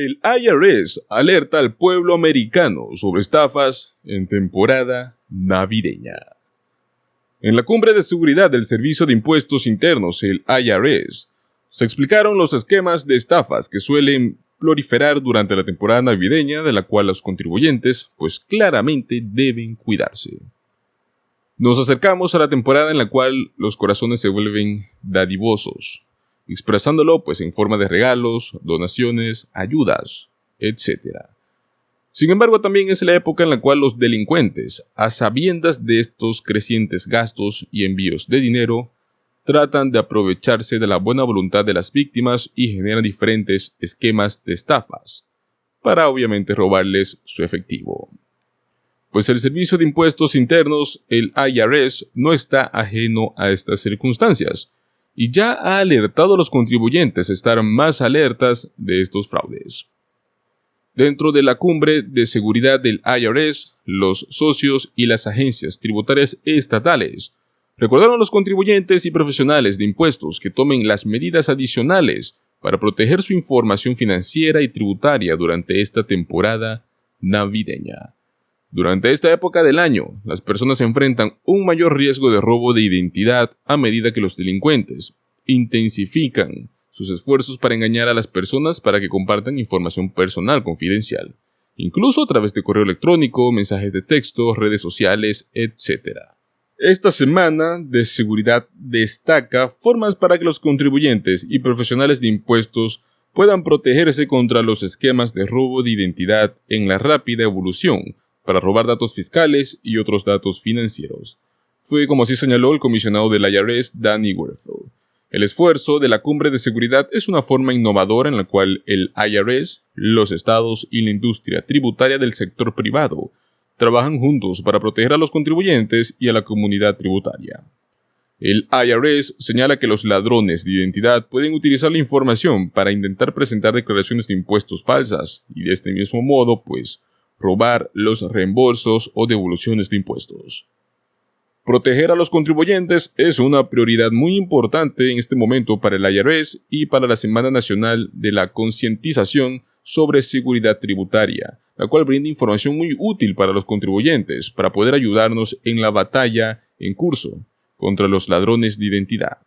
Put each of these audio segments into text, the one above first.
El IRS alerta al pueblo americano sobre estafas en temporada navideña. En la cumbre de seguridad del Servicio de Impuestos Internos, el IRS, se explicaron los esquemas de estafas que suelen proliferar durante la temporada navideña, de la cual los contribuyentes, pues claramente deben cuidarse. Nos acercamos a la temporada en la cual los corazones se vuelven dadivosos, expresándolo pues en forma de regalos, donaciones, ayudas, etc. Sin embargo, también es la época en la cual los delincuentes, a sabiendas de estos crecientes gastos y envíos de dinero, tratan de aprovecharse de la buena voluntad de las víctimas y generan diferentes esquemas de estafas, para obviamente robarles su efectivo. Pues el Servicio de Impuestos Internos, el IRS, no está ajeno a estas circunstancias, y ya ha alertado a los contribuyentes a estar más alertas de estos fraudes. Dentro de la cumbre de seguridad del IRS, los socios y las agencias tributarias estatales recordaron a los contribuyentes y profesionales de impuestos que tomen las medidas adicionales para proteger su información financiera y tributaria durante esta temporada navideña. Durante esta época del año, las personas enfrentan un mayor riesgo de robo de identidad a medida que los delincuentes intensifican sus esfuerzos para engañar a las personas para que compartan información personal confidencial, incluso a través de correo electrónico, mensajes de texto, redes sociales, etc. Esta semana de seguridad destaca formas para que los contribuyentes y profesionales de impuestos puedan protegerse contra los esquemas de robo de identidad en la rápida evolución para robar datos fiscales y otros datos financieros. Fue como así señaló el comisionado del IRS, Danny Werfel. El esfuerzo de la cumbre de seguridad es una forma innovadora en la cual el IRS, los estados y la industria tributaria del sector privado trabajan juntos para proteger a los contribuyentes y a la comunidad tributaria. El IRS señala que los ladrones de identidad pueden utilizar la información para intentar presentar declaraciones de impuestos falsas y de este mismo modo, pues, robar los reembolsos o devoluciones de impuestos. Proteger a los contribuyentes es una prioridad muy importante en este momento para el IRS y para la Semana Nacional de la Concientización sobre Seguridad Tributaria, la cual brinda información muy útil para los contribuyentes para poder ayudarnos en la batalla en curso contra los ladrones de identidad.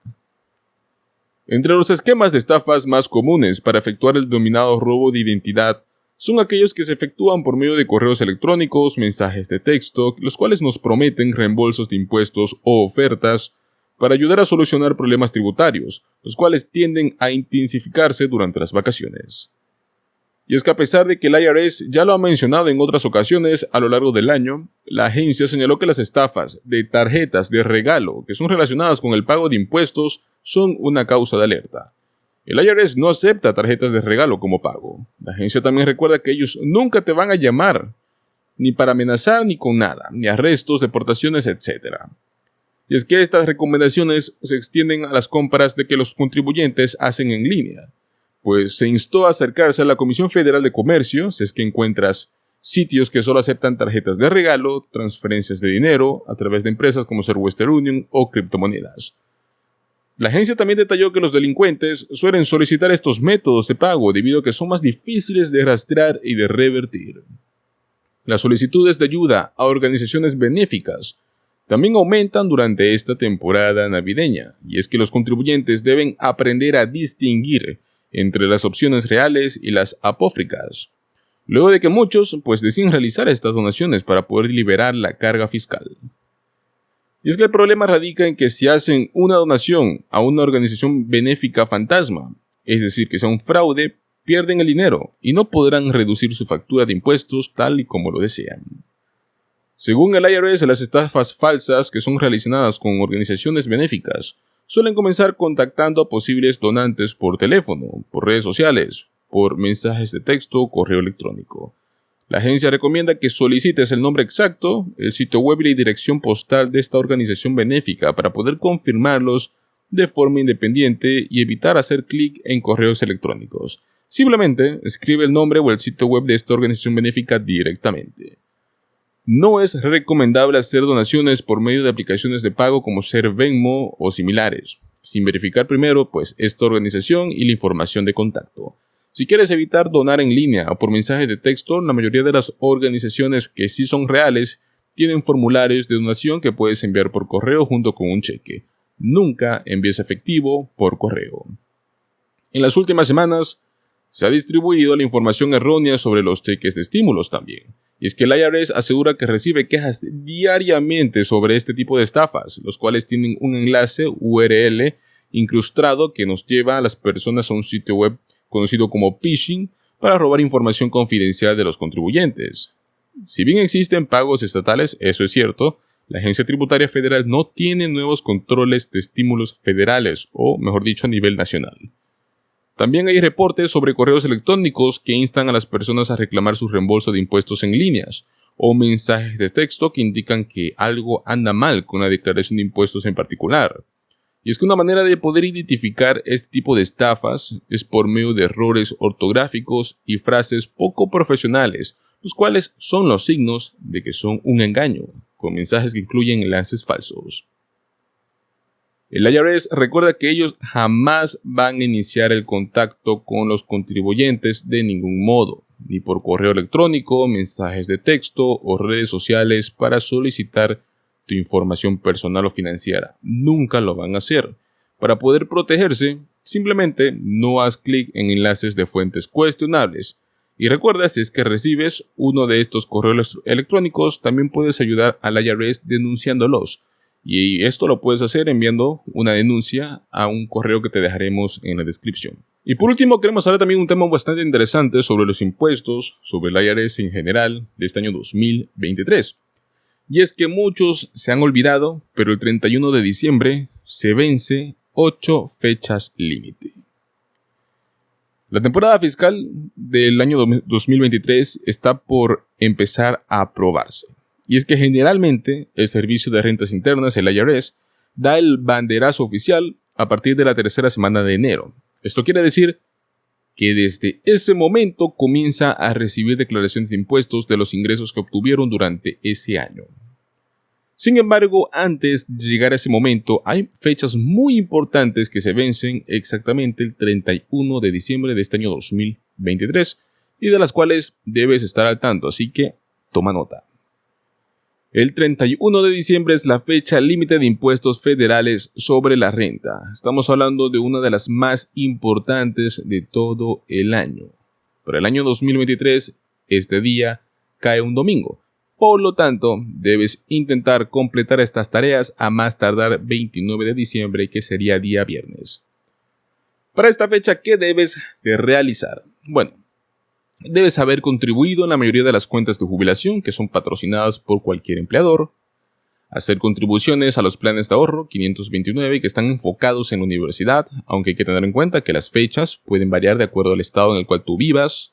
Entre los esquemas de estafas más comunes para efectuar el denominado robo de identidad son aquellos que se efectúan por medio de correos electrónicos, mensajes de texto, los cuales nos prometen reembolsos de impuestos o ofertas para ayudar a solucionar problemas tributarios, los cuales tienden a intensificarse durante las vacaciones. Y es que a pesar de que el IRS ya lo ha mencionado en otras ocasiones a lo largo del año, la agencia señaló que las estafas de tarjetas de regalo que son relacionadas con el pago de impuestos son una causa de alerta. El IRS no acepta tarjetas de regalo como pago. La agencia también recuerda que ellos nunca te van a llamar, ni para amenazar ni con nada, ni arrestos, deportaciones, etc. Y es que estas recomendaciones se extienden a las compras de que los contribuyentes hacen en línea, pues se instó a acercarse a la Comisión Federal de Comercio si es que encuentras sitios que solo aceptan tarjetas de regalo, transferencias de dinero a través de empresas como ser Western Union o criptomonedas. La agencia también detalló que los delincuentes suelen solicitar estos métodos de pago debido a que son más difíciles de rastrear y de revertir. Las solicitudes de ayuda a organizaciones benéficas también aumentan durante esta temporada navideña, y es que los contribuyentes deben aprender a distinguir entre las opciones reales y las apócrifas, luego de que muchos deciden realizar estas donaciones para poder liberar la carga fiscal. Y es que el problema radica en que si hacen una donación a una organización benéfica fantasma, es decir, que sea un fraude, pierden el dinero y no podrán reducir su factura de impuestos tal y como lo desean. Según el IRS, las estafas falsas que son relacionadas con organizaciones benéficas suelen comenzar contactando a posibles donantes por teléfono, por redes sociales, por mensajes de texto o correo electrónico. La agencia recomienda que solicites el nombre exacto, el sitio web y la dirección postal de esta organización benéfica para poder confirmarlos de forma independiente y evitar hacer clic en correos electrónicos. Simplemente escribe el nombre o el sitio web de esta organización benéfica directamente. No es recomendable hacer donaciones por medio de aplicaciones de pago como ser Venmo o similares, sin verificar primero esta organización y la información de contacto. Si quieres evitar donar en línea o por mensaje de texto, la mayoría de las organizaciones que sí son reales tienen formularios de donación que puedes enviar por correo junto con un cheque. Nunca envíes efectivo por correo. En las últimas semanas, se ha distribuido la información errónea sobre los cheques de estímulos también. Y es que el IRS asegura que recibe quejas diariamente sobre este tipo de estafas, los cuales tienen un enlace URL incrustado que nos lleva a las personas a un sitio web conocido como phishing para robar información confidencial de los contribuyentes. Si bien existen pagos estatales, eso es cierto, la Agencia Tributaria Federal no tiene nuevos controles de estímulos federales, o mejor dicho, a nivel nacional. También hay reportes sobre correos electrónicos que instan a las personas a reclamar su reembolso de impuestos en líneas, o mensajes de texto que indican que algo anda mal con la declaración de impuestos en particular. Y es que una manera de poder identificar este tipo de estafas es por medio de errores ortográficos y frases poco profesionales, los cuales son los signos de que son un engaño, con mensajes que incluyen enlaces falsos. El IRS recuerda que ellos jamás van a iniciar el contacto con los contribuyentes de ningún modo, ni por correo electrónico, mensajes de texto o redes sociales para solicitar tu información personal o financiera. Nunca lo van a hacer. Para poder protegerse, simplemente no haz clic en enlaces de fuentes cuestionables. Y recuerda, si es que recibes uno de estos correos electrónicos, también puedes ayudar al IRS denunciándolos. Y esto lo puedes hacer enviando una denuncia a un correo que te dejaremos en la descripción. Y por último, queremos hablar también de un tema bastante interesante sobre los impuestos, sobre el IRS en general de este año 2023. Y es que muchos se han olvidado, pero el 31 de diciembre se vence 8 fechas límite. La temporada fiscal del año 2023 está por empezar a aprobarse. Y es que generalmente el Servicio de Rentas Internas, el IRS, da el banderazo oficial a partir de la tercera semana de enero. Esto quiere decir que desde ese momento comienza a recibir declaraciones de impuestos de los ingresos que obtuvieron durante ese año. Sin embargo, antes de llegar a ese momento, hay fechas muy importantes que se vencen exactamente el 31 de diciembre de este año 2023 y de las cuales debes estar al tanto, así que toma nota. El 31 de diciembre es la fecha límite de impuestos federales sobre la renta. Estamos hablando de una de las más importantes de todo el año. Para el año 2023, este día cae un domingo. Por lo tanto, debes intentar completar estas tareas a más tardar 29 de diciembre, que sería día viernes. Para esta fecha, ¿qué debes de realizar? Bueno, debes haber contribuido en la mayoría de las cuentas de jubilación que son patrocinadas por cualquier empleador, hacer contribuciones a los planes de ahorro 529 que están enfocados en la universidad, aunque hay que tener en cuenta que las fechas pueden variar de acuerdo al estado en el cual tú vivas.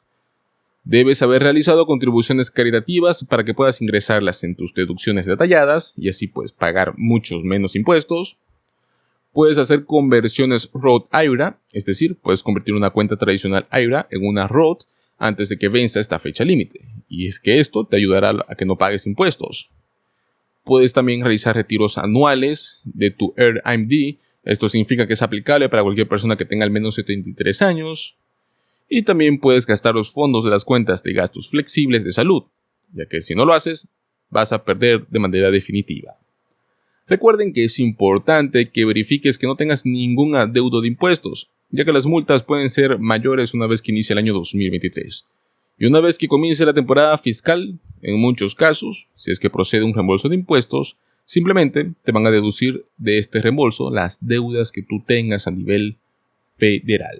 Debes haber realizado contribuciones caritativas para que puedas ingresarlas en tus deducciones detalladas y así puedes pagar muchos menos impuestos. Puedes hacer conversiones Roth IRA, es decir, puedes convertir una cuenta tradicional IRA en una Roth antes de que venza esta fecha límite, y es que esto te ayudará a que no pagues impuestos. Puedes también realizar retiros anuales de tu RMD, esto significa que es aplicable para cualquier persona que tenga al menos 73 años, y también puedes gastar los fondos de las cuentas de gastos flexibles de salud, ya que si no lo haces, vas a perder de manera definitiva. Recuerden que es importante que verifiques que no tengas ningún adeudo de impuestos, ya que las multas pueden ser mayores una vez que inicie el año 2023. Y una vez que comience la temporada fiscal, en muchos casos, si es que procede un reembolso de impuestos, simplemente te van a deducir de este reembolso las deudas que tú tengas a nivel federal.